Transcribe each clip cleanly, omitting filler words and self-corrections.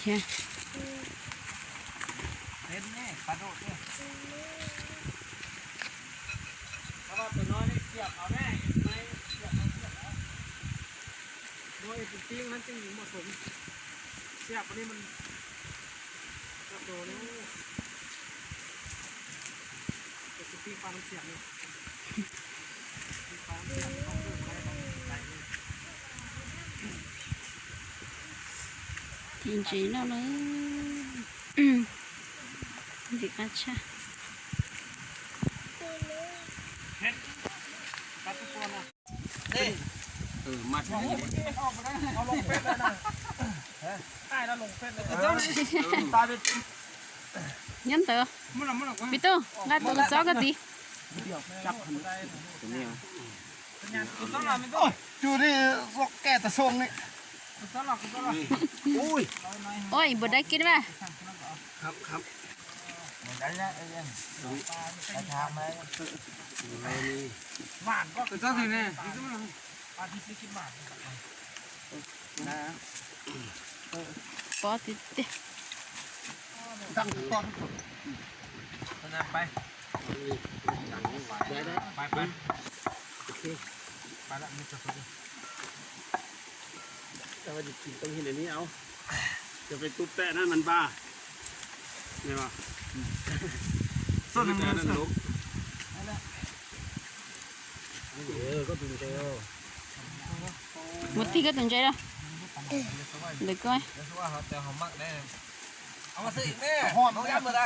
เช่เล่นแน่ปลาโดดเนี่ยเพราะว่าตัวน้อยนี่เสียบเอาแน่ไม่เสียบเอาเสียบเอาโดยจริงๆมันจึงเหมาะสมเสียบอันนี้มันกระโดดนี่จะจริงๆปลามันเสียบนี่ปลาเสียบต้องดูอะไรต้องใส่ทีนจีน่าเลยดิกาชาปลาตุกตัวนะนี่มาที่นี่ออกมาได้เอาลงเฟซเลยนะใช่แล้วลงเฟซเลยตาเป็นยันเตอพี่ตู้งานตัวซ้อกันสิจับได้ตรงนี้ต้องlàmไม่ต้องจูนี่พวกแก่ตะทรงนี่ต้องหลักต้องหลักอุ้ยโอ้ยบดได้กินไหมครับครับได้แล้วไอ้ยังไปทางไหมหวานก็ตัวที่นี่ปลาที่กินหวานนะ ปอติดตั้งต้นนะไปไปโอเคไปละมีจะพอดีแต่ว่าจะกินต้องเห็นอันนี้เอาจะไปตุ๊บแตะนั่นมันบ้าเนี่ยป่ะส่วนหนึ่งนั่นลุกก็ตื่นเต้นหมดที่ก็ตื่นใจแล้วเด็กก้อยเดี๋ยวว่าเขาแต่เขามักแน่เอามาซื้ออีกแม่น้องยันมาได้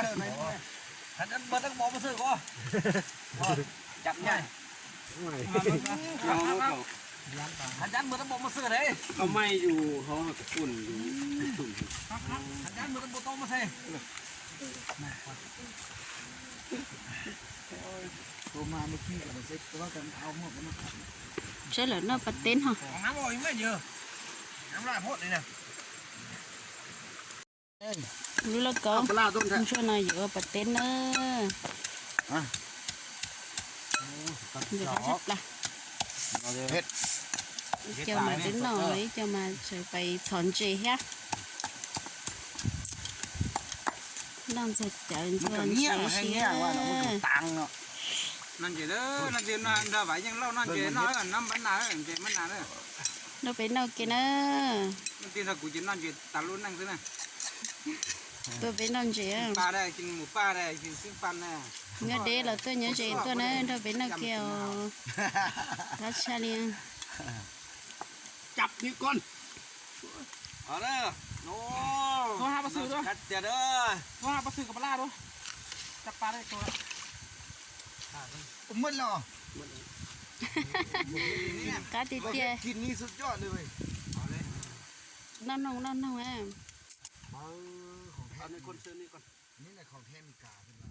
หันยันมาตั้งบอกมาซื้อก็จับง่ายหันยันมาตั้งบอกมาซื้อเลยเขาไม่อยู่เขาตะกุ่นอยู่หันยันมาตั้งบอกโตมาซื้อตัวมาเมื่อกี้กับเซ็ตตัวกันเอาหมดกันนะครับใช่เหรอเนาะปลาเต้นฮะน้ำอ่อยไม่เยอะน้ำลายพดเลยนะรู้แล้วก็ช่วยหน่อยเยอะปลาเต้นเนอะเดี๋ยวเขาจับละเจ้ามาเต้นหน่อยเจ้ามาใส่ไปสอนเจฮะน้องจะจ่ายเงินเสียเสียตังเนาะนั่นเจอนั่นเจอนั่นเดี๋ยวไปยังเล่านั่นเจอน้อยกันน้ำบรรณาเลยเจอมันนานเลยเราไปนอกกินเนอะนั่นที่ถ้ากูจะนั่นเจอตาลุ้นนั่งซินะตัวไปนอนเจปลาได้กินหมูปลาได้กินซิ่งปันได้เงี้ยเด็กเราตัวเงี้ยเจตัวนั้นเราไปนอกเกี่ยวรัชเลียงจับนี่ก่อนเอาเด้อโน้โทรหาปลาซื้อด้วยกัดเดี๋ยวเด้อโทรหาปลาซื้อกับปลาล่าด้วยจับปลาได้ตัวมึนหรอcá tít tê กินนี่สุดยอดเลยnon non non non em เอาในคนซื้อนี่ก่อนนี่แหละของแท้มีกาเป็นไร